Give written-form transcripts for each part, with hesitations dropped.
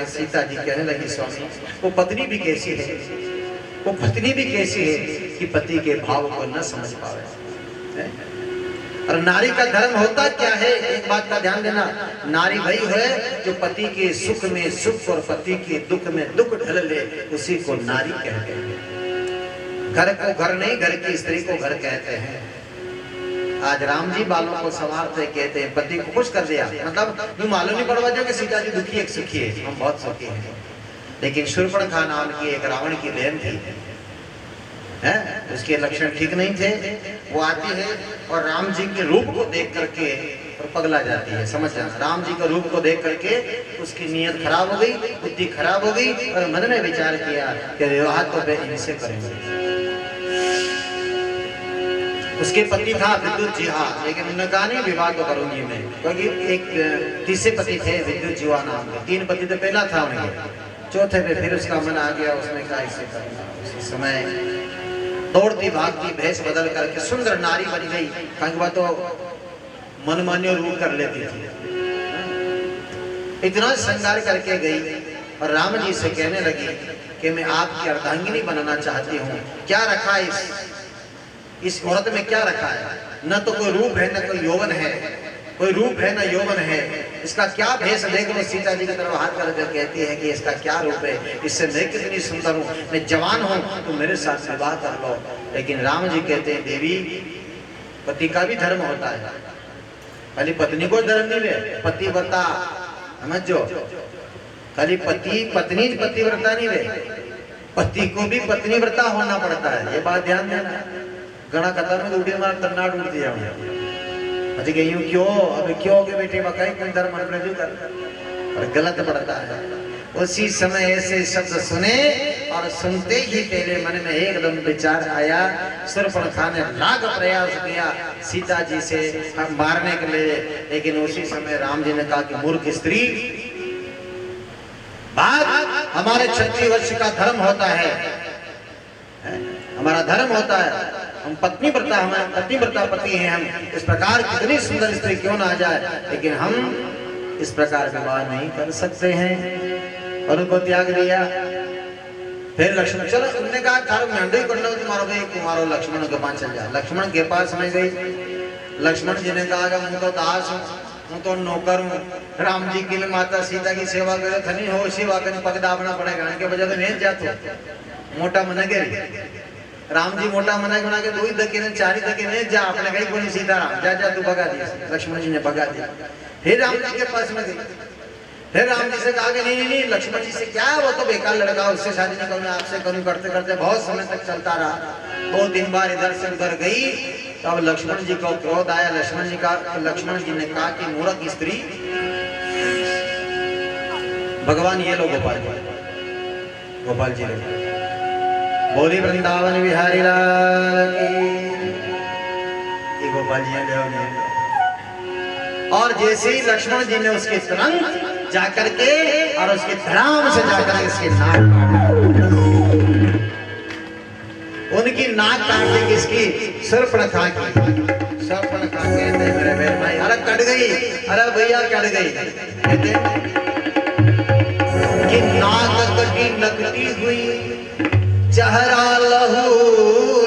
सीता जी कहने लगी स्वामी वो पत्नी भी कैसी है, वो पत्नी भी कैसी है कि पति के भाव को न समझ पावे। और नारी का धर्म होता क्या है, एक बात का ध्यान देना, नारी वही है जो पति के सुख में सुख और पति के दुख में दुख ढल ले, उसी को नारी कहते हैं। घर को घर नहीं, घर की स्त्री को घर कहते हैं। आज राम जी बालों को संवारते कहते हैं पति को खुश कर दिया, मतलब यूं मालूम नहीं पड़वा जो कि सीता जी दुखी एक सुखी है, हम बहुत सुखी हैं। लेकिन शूर्पणखा नाम की एक रावण की बहन थी, हैं, उसके लक्षण ठीक नहीं थे। वो आती है और राम जी के रूप को देख करके और पगला जाती है। समझ जाना, राम जी के रूप को देख करके उसकी नीयत खराब हो गई, बुद्धि खराब हो गई और मन में विचार किया कि विवाह तो वे इनसे करेंगे। उसके पति था विद्युत जी, हाँ, लेकिन उन्होंने कहा नहीं विवाह तो करूंगी मैं, क्योंकि एक तीसरे पति थे विद्युत जीवा नाम के। 3 पति तो पहला था उनके, चौथे पे फिर उसका मन आ गया, उसने कहा इसे करना। उसी समय दौड़ती भागती भेष बदल करके सुंदर नारी बन गई। कंगवा तो मनमान्य रूप कर लेती थी, इतना श्रृंगार करके गई और राम जी से कहने लगी कि मैं आपकी अर्धांगिनी बनना चाहती हूँ। क्या रखा इस औरत में, क्या रखा है? न तो कोई रूप है, न कोई यौवन है, कोई रूप है न यौवन है, इसका क्या भेष देख लो। सीता जी की तरफ हाथ करके कहती है कि इसका क्या रूप है, इससे मैं कितनी सुंदर हूँ, मैं जवान हूँ, तो मेरे साथ विवाह कर लो। लेकिन राम जी कहते हैं देवी पति का भी धर्म होता है, खाली पत्नी को धर्म नहीं है, पतिव्रता समझो, खाली पति पत्नी पतिव्रता नहीं है, पति को भी पत्नीव्रता होना पड़ता है। ये बात ध्यान देना। घना कतर में उठी मार तन्नाट उठ दिया अजी के यूं क्यों, अब क्यों के बेटे बकाई कोई धर्म रजू कर, और गलत पड़ता है। उसी समय ऐसे शब्द सुने और सुनते ही तेरे मन में एकदम विचार आया। शूर्पणखा ने लाख प्रयास किया सीता जी से मारने के लिए, लेकिन उसी समय राम जी ने कहा कि मूर्ख स्त्री, बात हमारे 36 वर्ष का धर्म होता है, हमारा धर्म होता है, हम पत्नी व्रता, हमारे पति व्रता पति हैं हम। इस प्रकार कितनी सुंदर स्त्री क्यों ना आ जाए, लेकिन हम इस प्रकार विवाह नहीं कर सकते हैं और उनको त्याग दिया। फिर लक्ष्मण, चलो उन्होंने कहा थारो मेहंदी करना तुम्हारा भाई कुमारो, लक्ष्मण के पास चल जा। लक्ष्मण के पास में गई, लक्ष्मण जी ने कहा कि मैं तो दास हूँ, मैं तो नौकर हूँ, राम जी की माता सीता की सेवा करे थनी हो, सेवा करने पग दाबना पड़ेगा, इनके वजह तो नहीं जाते मोटा मन गे। राम जी मोटा मना बना के 2 धक्के ने 4 धक्के ने जा, अपने कहीं बोली सीताराम जा जा तू भगा दिया। लक्ष्मण जी ने भगा दिया। फिर राम जी के पास में गई, फिर राम जी से कहा कि नहीं नहीं लक्ष्मण जी से क्या, वो तो बेकार लड़का, उससे शादी नहीं करूँ, आपसे करूँ, करते करते बहुत समय तक चलता रहा। 2-3 बार इधर से उधर गई, तब लक्ष्मण जी को क्रोध आया। लक्ष्मण जी ने कहा कि मूर्ख स्त्री, भगवान ये लो गोपाल जी बोली वृंदावन बिहारी लाल की। गोपाल जी ले, और जैसे ही लक्ष्मण जी ने उसके तुरंत जाकर के और उसके धड़ाम से जाकर इसके नाक काट, उनकी नाक काट दी। किसकी? शूर्पणखा की। शूर्पणखा कहते हैं मेरे बहन भाई, अरे कट गई, अरे भैया कट गई, कहते कि नाक कटी नकटी हुई, चेहरा लहू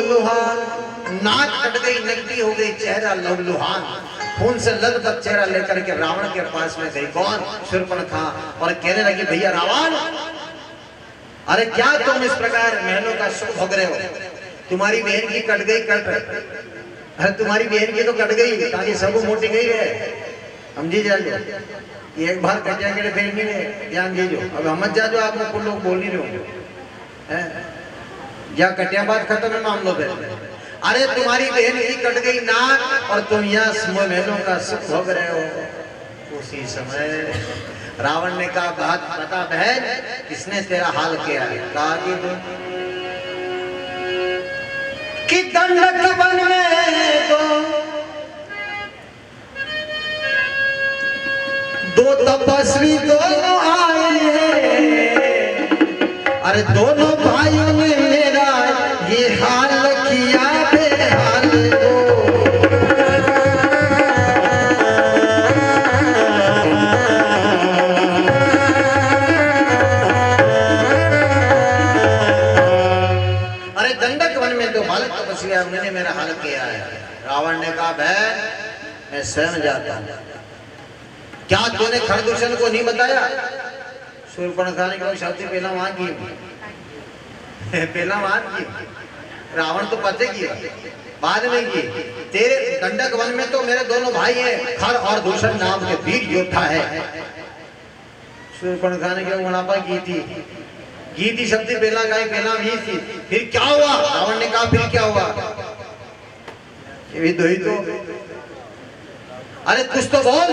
लुहान, नाक कट गई, नकटी हो गई, चेहरा लहू लुहान, खून से लथपथ चेहरा लेकर के रावण के पास में गई। कौन? शूर्पणखा। और कहने लगी भैया रावण, अरे क्या तुम इस प्रकार महलों का सुख भोग रहे हो? तुम्हारी बहन की कट गई कट, अरे तुम्हारी बहन की तो कट गई, ताकि सब मोटी गई है, समझी जाइए। एक बार कटिया के लिए फिर नहीं रहे, ध्यान दीजिए। अब हम जा जो आप लोग बोल नहीं रहे हो, या कटिया बात खत्म है मामलों पे। अरे तुम्हारी बहन की कट गई नाक और तुम यहाँ महलों का सुख भोग रहे हो। उसी समय रावण ने कहा बात बता बहन, किसने तेरा हाल किया? कहा कि दंडक वन में दो तपस्वी दोनों आए हैं, अरे दोनों भाइयों ने मेरा ये हाल किया बेहाल हो। लिया, उन्होंने मेरा हल किया है। रावण ने कहा बहन मैं स्वयं जाता हूं, क्या तूने खरदूषण को नहीं बताया? शूर्पणखा ने कहा शब्द पहला वहां की पहला वहां की, रावण तो पते की बाद में की। तेरे दंडक वन में तो मेरे दोनों भाई हैं, खर और दूषण नाम के वीर योद्धा है। शूर्पणखा ने क्या वनापा की थी शब्द पहला गाय पहला भी थी। फिर क्या हुआ? रावण ने कहा फिर क्या हुआ? ये तो ही तो, अरे कुछ तो बोल।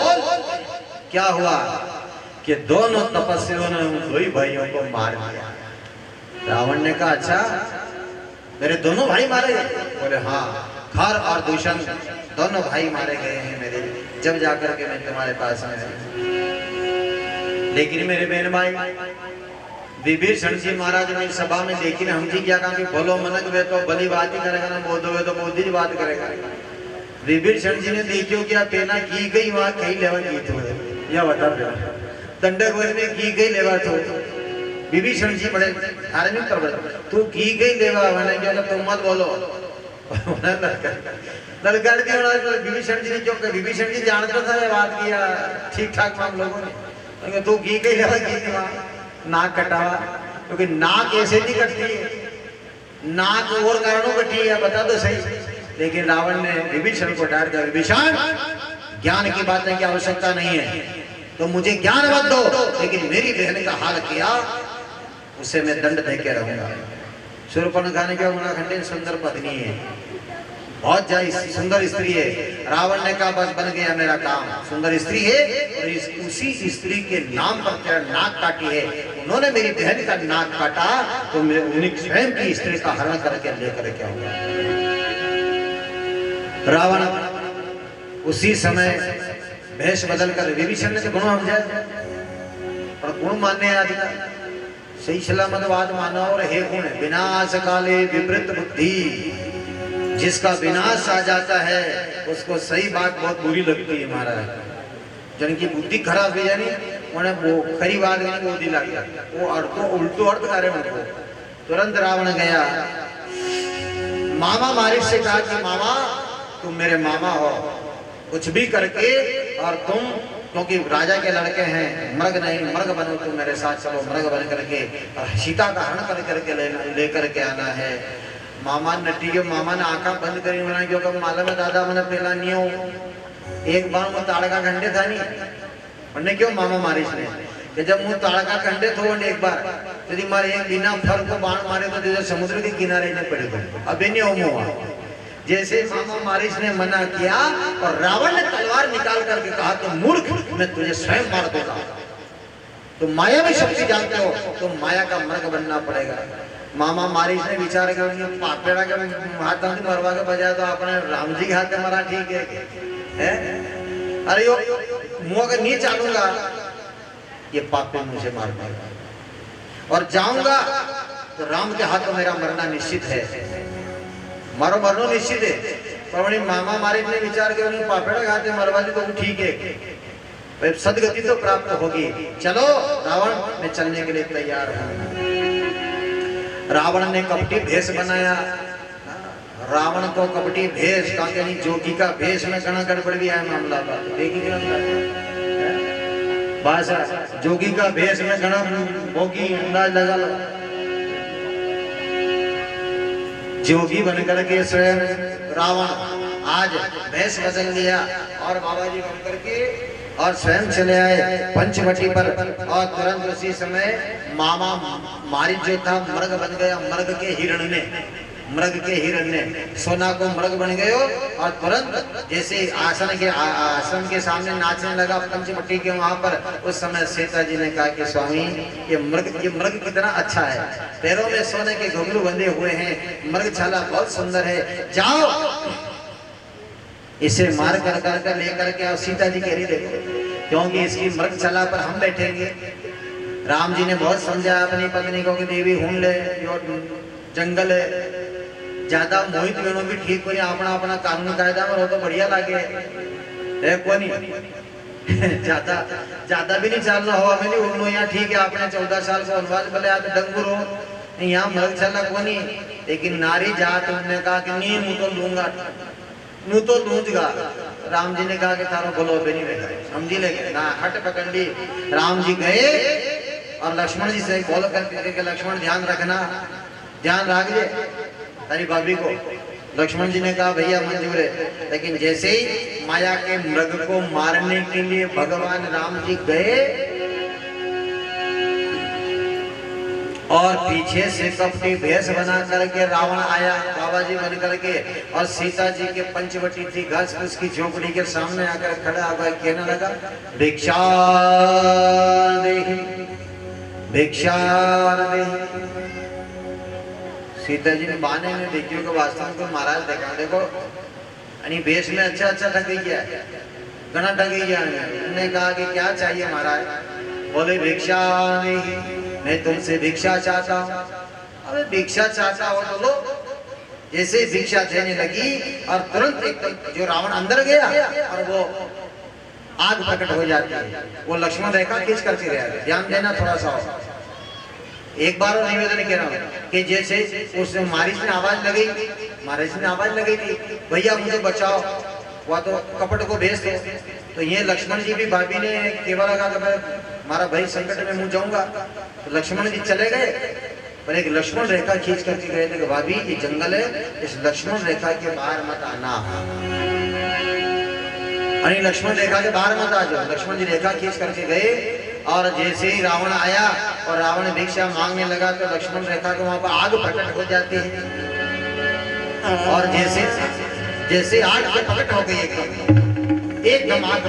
क्या हुआ कि दोनों तपस्वियों ने उन दो ही भाइयों को मार दिया। रावण ने कहा अच्छा मेरे दोनों भाई मारे गए? बोले हाँ, खर और दूषण दोनों भाई मारे गए हैं मेरे, जब जाकर के मैं तुम्हारे पास आया। लेकिन मेरे बहन भाई विभीषण जी महाराज ने सभा में, लेकिन हम जी क्या कहा कि बोलो मनक वे तो भली बात ही करेगा ना, बोधो वे तो बोधी ही बात करेगा। विभीषण जी ने देखियो क्या पेना की गई वहां कहीं लेवा की थो, या बता दंडक वन में की गई लेवा थो। विभीषण जी बड़े धार्मिक प्रवृत्त, तू की गई लेवा मैंने क्या तुम मत बोलो ललकार दिया। विभीषण जी ने क्यों, विभीषण जी जानता था ये बात किया ठीक ठाक हम लोगों ने, तू की गई लेवा की थी वहां नाक कटावा, क्योंकि नाक ऐसे नहीं कटती है, नाक और कारणों कटी है बता दो सही। लेकिन रावण ने विभीषण को डांट दिया, विभीषण ज्ञान की बातें की आवश्यकता नहीं है, तो मुझे ज्ञान मत दो, लेकिन मेरी बहन का हाल किया उसे मैं दंड दे के रहूंगा। शूर्पणखा ने क्या खंडे सुंदर पत्नी है, बहुत सुंदर स्त्री है। रावण ने कहा बस बन गया मेरा काम, सुंदर स्त्री है और उसी स्त्री के नाम पर तेरा नाक काटी है, उन्होंने मेरी बहन का नाक काटा तो मैं उन्हीं स्वयं की स्त्री का हरण करके लेकर के आऊंगा। रावण उसी समय भेष बदल कर विभीषण ने गुण हम जाए पर गुण मानने आदि सही सलामत बात मानो और हे गुण विनाश काले विपरीत बुद्धि, जिसका विनाश आ जाता है उसको सही बात बहुत बुरी लगती है महाराज। जिनकी बुद्धि खराब है यानी उन्हें वो खरी बात नहीं बुद्धि लग गया, वो अर्थ उल्टो अर्थ करे उनको। तुरंत रावण गया मामा मारिच से कहा कि मामा तुम मेरे मामा हो, कुछ भी करके और तुम क्योंकि राजा के लड़के हैं, मृग नहीं मृग बनो, तुम मेरे साथ चलो, मृग बन करके सीता का हरण कर करके लेकर के आना है। मामा नटी के मामा ने आंखा बंद करी बना, क्योंकि मालूम है दादा मैंने पहला नहीं हूँ, एक बार मुँह ताड़का खंडे था नहीं उन्हें क्यों मामा मारिच ने कि जब मुँह ताड़का खंडे थो एक बार यदि मारे एक बिना फर को बाण मारे तो जैसे समुद्र के किनारे नहीं पड़े, अभी नहीं हो। जैसे मामा मारिच ने मना किया और रावण ने तलवार निकाल करके कहा कि मूर्ख मैं तुझे स्वयं मार दूंगा, तुम माया में शक्ति जानते हो, तुम माया का मृग बनना पड़ेगा। मामा मारिच ने विचार कर पापेड़ा के हाथ मरवा के बजाय तो अपने राम जी के हाथ मरा ठीक है? अरे यो मुंह अगर नहीं चालूंगा ये पापे मुझे मार देगा और जाऊंगा तो राम के हाथों मेरा मरना निश्चित है, मारो मरनो निश्चित है। पर मामा मारिच ने विचार किया पापेड़ा खाते मरवा दी तो ठीक है, सदगति तो प्राप्त होगी। चलो रावण मैं चलने के लिए तैयार हूं। रावण ने कपटी भेष बनाया, रावण को कपटी भेष का जोगी का भेष में कणा गड़बड़ भी है मामला का, देखिए भाषा जोगी का भेष में कणा भोगी अंदाज लगा लो। जोगी बनकर के स्वयं रावण आज भेष बदल लिया और बाबा जी बनकर के और स्वयं चले आए पंचवटी पर और तुरंत उसी समय मामा मारिच जो था मृग बन गया, मृग के हिरण ने सोना को मृग बन गए और तुरंत जैसे आसन के सामने नाचने लगा पंचवटी के वहां पर। उस समय सीता जी ने कहा कि स्वामी ये मृग कितना अच्छा है, पैरों में सोने के घुंघरू बंधे हुए हैं, मृग छाला बहुत सुंदर है, जाओ इसे मार कर कर लेकर के। और सीता जी कह रही देखो क्योंकि इसकी मृग छाला पर हम बैठेंगे। राम जी ने बहुत समझाया अपनी पत्नी को कि देवी हूं ले जंगल है, ज्यादा मोहित वेणु भी ठीक हो, अपना अपना कानून कायदा में हो तो बढ़िया लगे है को नहीं ज्यादा भी नहीं चलना हो हमें नहीं यहाँ ठीक है। आपने 14 साल को वनवास भले आप डंगुर हो यहाँ मल चला कोनी, लेकिन नारी जात उन्होंने कहा कि नहीं मुँह तो लूंगा, मुँह तो लूंगा। राम जी ने कहा कि तारो बोलो बेनी में समझी लेंगे ना, हट पकड़ ली। राम जी गए और लक्ष्मण जी से बोल करके कि लक्ष्मण ध्यान रखना, ध्यान रख ले तारी भाभी को। लक्ष्मण जी ने कहा भैया मंजूर है। लेकिन जैसे ही माया के मृग को मारने के लिए भगवान राम जी गए और पीछे से कपटी भेष बना करके रावण आया बाबा जी बन करके, और सीता जी के पंचवटी थी घास उसकी झोपड़ी के सामने आकर खड़ा होकर कहने लगा भिक्षा देहि, भिक्षा देहि। सीता जी ने बहाने में देखियो कि वास्तव में महाराज देखा देखो यानी भेष में अच्छा अच्छा ठगी गया, घना ठगी गया। उन्होंने कहा कि क्या चाहिए महाराज? बोले भिक्षा नहीं, मैं तुमसे भिक्षा चाहता हूँ। अबे भिक्षा चाहता हो तो लो। जैसे भिक्षा देने लगी और तुरंत एकदम जो रावण अंदर गया और वो आग प्रकट हो जाती है। वो लक्ष्मण रेखा खींच करके गया। ध्यान देना थोड़ा सा। एक बार और निवेदन कह रहा हूँ कि जैसे उस मारिच ने आवाज लगाई, मारिच ने आवाज लगाई थी भैया मुझे बचाओ, वह तो कपट को भेज दो। तो ये लक्ष्मण जी भी भाभी ने केवल लगा कि हमारा भाई संकट में मुँह जाऊंगा, तो लक्ष्मण जी चले गए। पर एक लक्ष्मण रेखा खींच करके गए थे कि भाभी ये जंगल है, इस लक्ष्मण रेखा के बाहर मत आना, अरे लक्ष्मण रेखा के बाहर मत आ जाओ। लक्ष्मण जी रेखा खींच करके गए और जैसे ही रावण आया और रावण भिक्षा मांगने लगा तो लक्ष्मण रेखा के वहां पर आग प्रकट हो जाती है। और जैसे जैसे आग प्रकट हो गई एकदम आग